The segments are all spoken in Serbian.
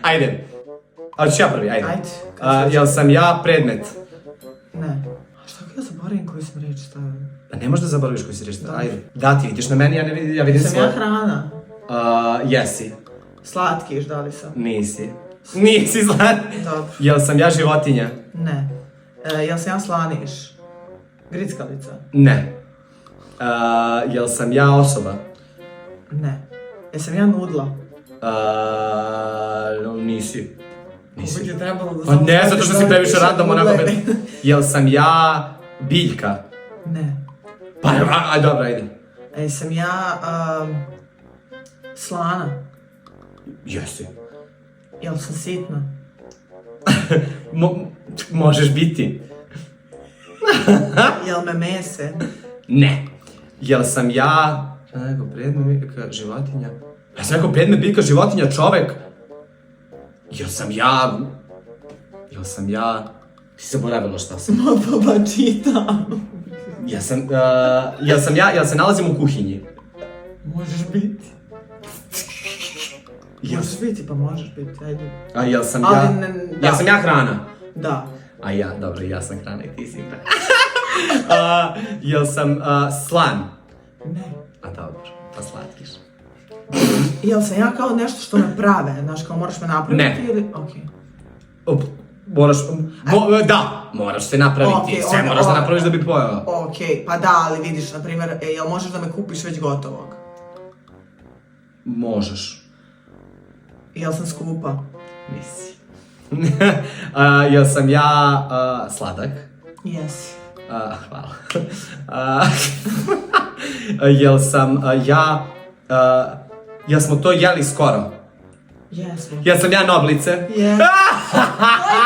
Ajde. Ali ću ja prvi, ajde. Ajde. Jel sam ja predmet? Ne. A šta ako ja zaboravim koju sam reč stavila? Pa ne možeš da zaboraviš koji si reč stavila. Ajde. Da, ti vidiš na meni, ja vidim Sam svoje. ja hrana? Jesi. Slatkiš, da li sam? Nisi. Nisi slatkiš. Dobro. Jel sam ja životinja? Ne. Jel sam ja slaniš? Grickalica? Ne. Jel sam ja osoba? Ne. Jesam ja nudla? Nisi. Nisi. Uvijek je trebalo da Pa ne, zato što si previše random onako. nudle. Jel sam ja biljka? Ne. Pa, aj dobro, ajde. Jesam ja slana? Jesi. Jel sam sitna? Možeš biti. Jel me mese? Ne. Jel sam ja... Neko predmet, biljka, životinja? Ja sam neko predmet, biljka, životinja, čovek? Jel sam ja... Ti se zaboravila šta sam. Pa čitam. Jel se nalazim u kuhinji? Možeš biti. Možeš biti, pa možeš biti, ajde. A jel sam Ali ja... ne, da. Jel sam ja hrana? Da. A ja, dobro, ja sam hrana i ti si hrana. Jel sam slan? Ne. A dobro, pa slatkiš. Jel sam ja kao nešto što me prave, znaš, kao moraš me napraviti Ne. ili... Okej. Moraš se napraviti, Okej, sve onda- moraš da napraviš da bi pojela. Okej, pa da, ali vidiš, na primjer, jel možeš da me kupiš već gotovog? Možeš. Jel sam skupa? Nisi. Jel sam ja sladak? Jesi. Hvala. Jel sam ja... Jel smo to jeli skoro? Jesmo. Jel sam ja noblice? Jes. Aj,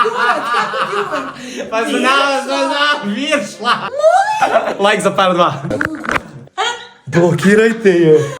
kurac, kako ti uvek? Pa znam, viršla! Like za par dva. Blokirajte je!